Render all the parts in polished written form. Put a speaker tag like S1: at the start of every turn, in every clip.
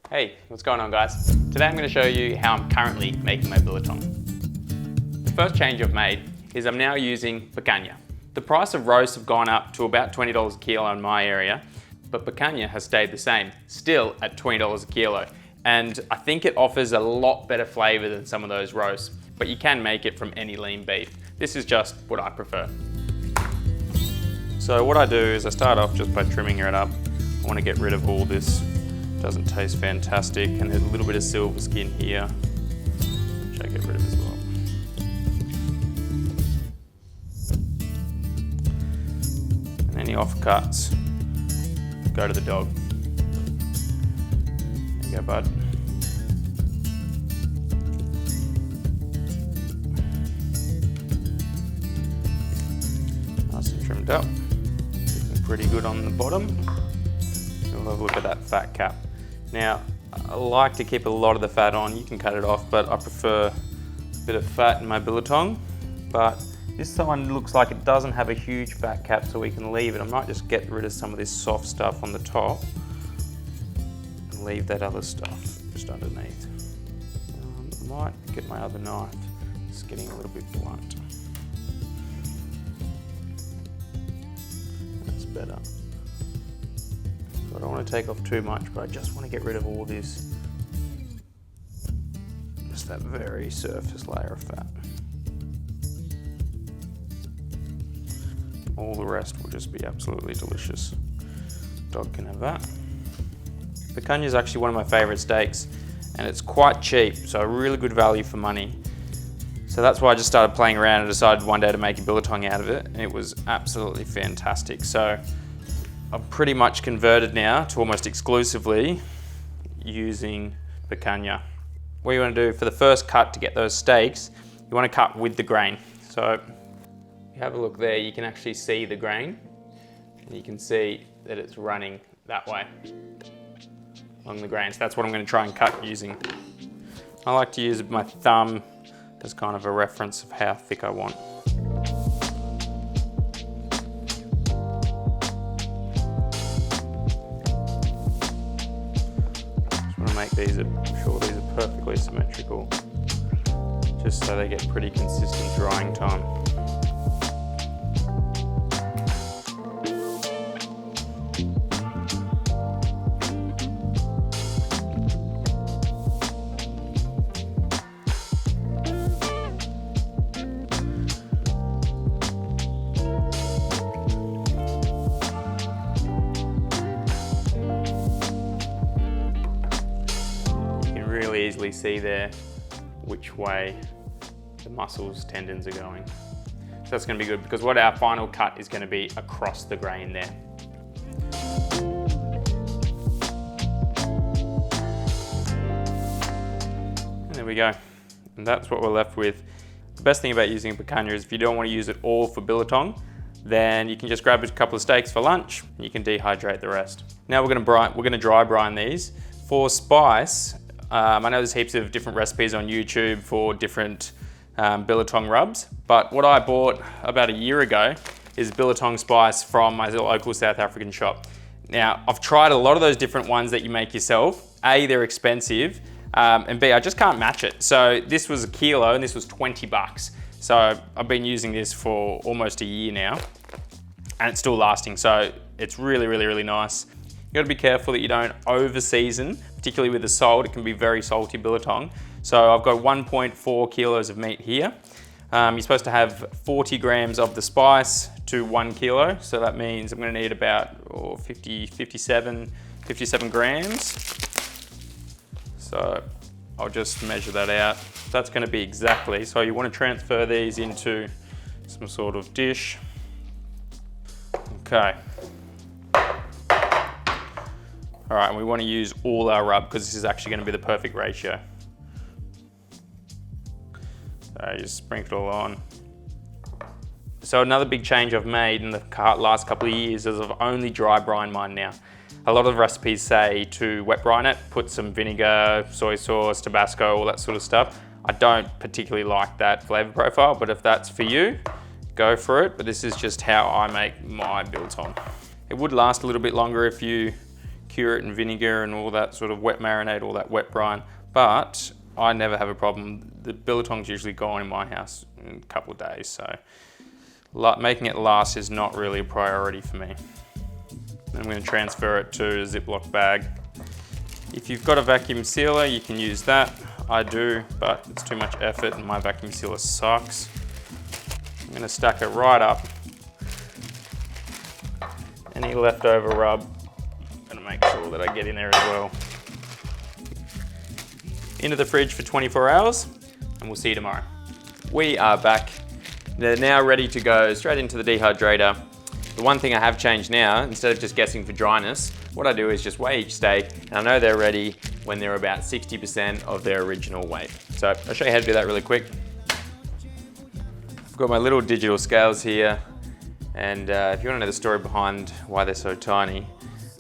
S1: Hey, what's going on guys? Today I'm going to show you how I'm currently making my biltong. The first change I've made is I'm now using picanha. The price of roast have gone up to about $20 a kilo in my area, but picanha has stayed the same, still at $20 a kilo. And I think it offers a lot better flavour than some of those roasts, but you can make it from any lean beef. This is just what I prefer. So what I do is I start off just by trimming it up. I want to get rid of all this. Doesn't taste fantastic, and there's a little bit of silver skin here, which I get rid of as well. And any offcuts go to the dog. There you go, bud. Nice and trimmed up. Looking pretty good on the bottom. We'll have a look at that fat cap. Now, I like to keep a lot of the fat on. You can cut it off, but I prefer a bit of fat in my biltong. But this one looks like it doesn't have a huge fat cap, so we can leave it. I might just get rid of some of this soft stuff on the top and leave that other stuff just underneath. I might get my other knife. It's getting a little bit blunt. That's better. I don't want to take off too much, but I just want to get rid of all this, just that very surface layer of fat. All the rest will just be absolutely delicious. Dog can have that. Picanha is actually one of my favorite steaks, and it's quite cheap, so a really good value for money. So that's why I just started playing around and decided one day to make a biltong out of it, and it was absolutely fantastic. So I'm pretty much converted now to almost exclusively using picanha. What you want to do for the first cut to get those steaks, you want to cut with the grain. So if you have a look there, you can actually see the grain, and you can see that it's running that way along the grain. So that's what I'm going to try and cut using. I like to use my thumb as kind of a reference of how thick I want. Make these, sure these are perfectly symmetrical, just so they get pretty consistent drying time. Really easily see there which way the muscles, tendons are going. So that's going to be good, because what our final cut is going to be across the grain there. And there we go. And that's what we're left with. The best thing about using a picanha is if you don't want to use it all for biltong, then you can just grab a couple of steaks for lunch. You can dehydrate the rest. Now we're going to dry brine these. For spice, I know there's heaps of different recipes on YouTube for different biltong rubs, but what I bought about a year ago is biltong spice from my local South African shop. Now, I've tried a lot of those different ones that you make yourself. A, they're expensive, and B, I just can't match it. So this was a kilo and this was 20 bucks. So I've been using this for almost a year now, and it's still lasting. So it's really, really, really nice. You gotta be careful that you don't over season, particularly with the salt. It can be very salty biltong. So I've got 1.4 kilos of meat here. You're supposed to have 40 grams of the spice to 1 kilo. So that means I'm gonna need about 57 grams. So I'll just measure that out. That's gonna be exactly. So you wanna transfer these into some sort of dish. Okay. All right, and we want to use all our rub because this is actually going to be the perfect ratio. So just sprinkle it all on. So another big change I've made in the last couple of years is I've only dry brine mine now. A lot of recipes say to wet brine it, put some vinegar, soy sauce, Tabasco, all that sort of stuff. I don't particularly like that flavor profile, but if that's for you, go for it. But this is just how I make my biltong. It would last a little bit longer if you cure it in vinegar and all that sort of wet marinade, all that wet brine, but I never have a problem. The biltong's usually gone in my house in a couple of days, so making it last is not really a priority for me. I'm going to transfer it to a Ziploc bag. If you've got a vacuum sealer, you can use that. I do, but it's too much effort and my vacuum sealer sucks. I'm going to stack it right up. Any leftover rub, I'm going to make sure that I get in there as well. Into the fridge for 24 hours, and we'll see you tomorrow. We are back. They're now ready to go straight into the dehydrator. The one thing I have changed now, instead of just guessing for dryness, what I do is just weigh each steak, and I know they're ready when they're about 60% of their original weight. So I'll show you how to do that really quick. I've got my little digital scales here, and if you want to know the story behind why they're so tiny,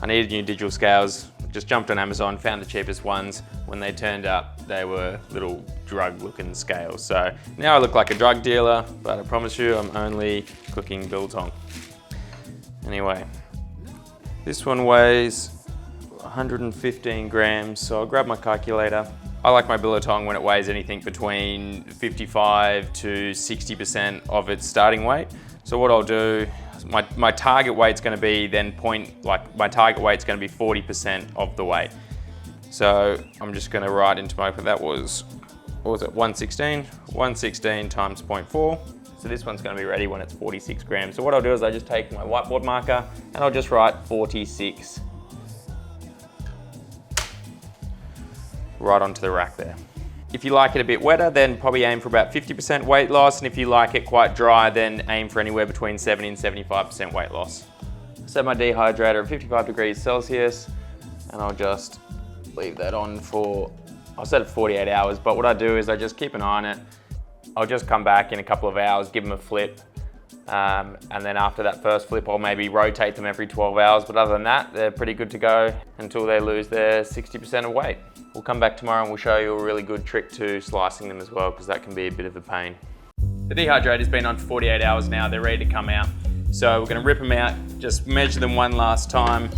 S1: I needed new digital scales. Just jumped on Amazon, found the cheapest ones. When they turned up, they were little drug-looking scales. So now I look like a drug dealer, but I promise you I'm only cooking biltong. Anyway, this one weighs 115 grams, so I'll grab my calculator. I like my biltong when it weighs anything between 55 to 60% of its starting weight. So what I'll do, my target weight's going to be my target weight's going to be 40% of the weight. So I'm just going to write into that was, what was it, 116? 116 times 0.4. So this one's going to be ready when it's 46 grams. So what I'll do is I just take my whiteboard marker and I'll just write 46 right onto the rack there. If you like it a bit wetter, then probably aim for about 50% weight loss. And if you like it quite dry, then aim for anywhere between 70 and 75% weight loss. Set my dehydrator at 55 degrees Celsius, and I'll just leave that on for, I'll set it 48 hours, but what I do is I just keep an eye on it. I'll just come back in a couple of hours, give them a flip, and then after that first flip, I'll maybe rotate them every 12 hours. But other than that, they're pretty good to go until they lose their 60% of weight. We'll come back tomorrow and we'll show you a really good trick to slicing them as well, because that can be a bit of a pain. The dehydrator's been on for 48 hours now. They're ready to come out. So we're going to rip them out, just measure them one last time,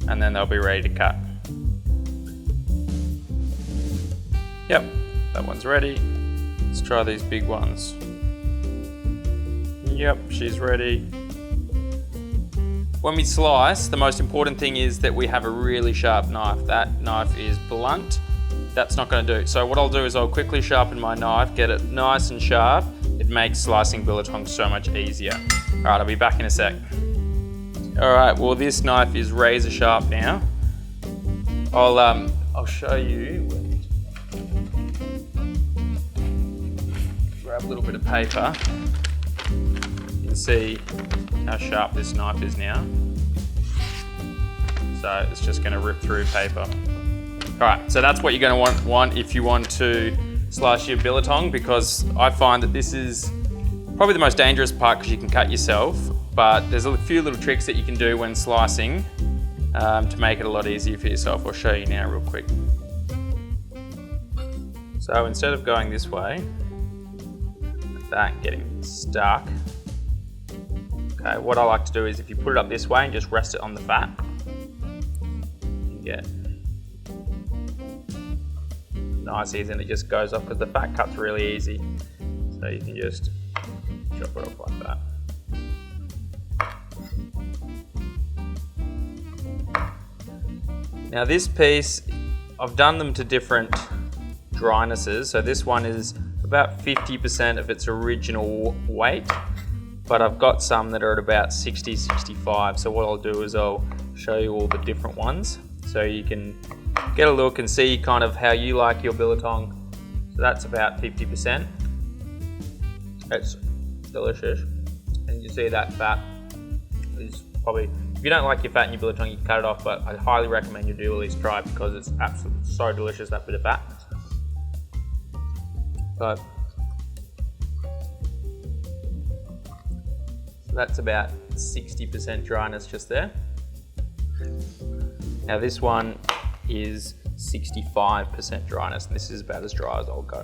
S1: and then they'll be ready to cut. Yep, that one's ready. Let's try these big ones. Yep, she's ready. When we slice, the most important thing is that we have a really sharp knife. That knife is blunt. That's not going to do. So what I'll do is I'll quickly sharpen my knife, get it nice and sharp. It makes slicing biltong so much easier. All right, I'll be back in a sec. All right, well this knife is razor sharp now. I'll show you. Grab a little bit of paper. You can see how sharp this knife is now. So it's just going to rip through paper. All right, so that's what you're going to want if you want to slice your biltong, because I find that this is probably the most dangerous part because you can cut yourself, but there's a few little tricks that you can do when slicing to make it a lot easier for yourself. I'll show you now real quick. So instead of going this way, like that, and getting stuck, okay, what I like to do is if you put it up this way and just rest it on the fat, you get nice easy, and it just goes off because the fat cuts really easy. So you can just chop it off like that. Now this piece, I've done them to different drynesses. So this one is about 50% of its original weight, but I've got some that are at about 60, 65. So what I'll do is I'll show you all the different ones so you can get a look and see kind of how you like your biltong. So that's about 50%. It's delicious. And you see that fat is probably, if you don't like your fat in your biltong, you can cut it off, but I highly recommend you do at least try it because it's absolutely so delicious, that bit of fat. So that's about 60% dryness just there. Now this one is 65% dryness, and this is about as dry as I'll go.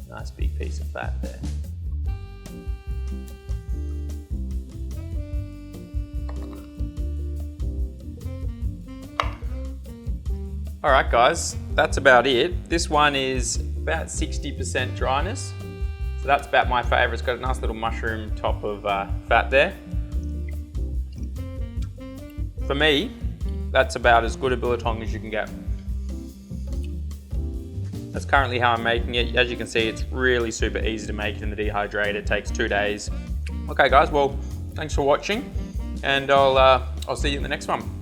S1: Nice big piece of fat there. All right, guys, that's about it. This one is about 60% dryness. So that's about my favorite. It's got a nice little mushroom top of fat there. For me, that's about as good a biltong as you can get. That's currently how I'm making it. As you can see, it's really super easy to make it in the dehydrator. It takes 2 days. Okay, guys, well, thanks for watching, and I'll see you in the next one.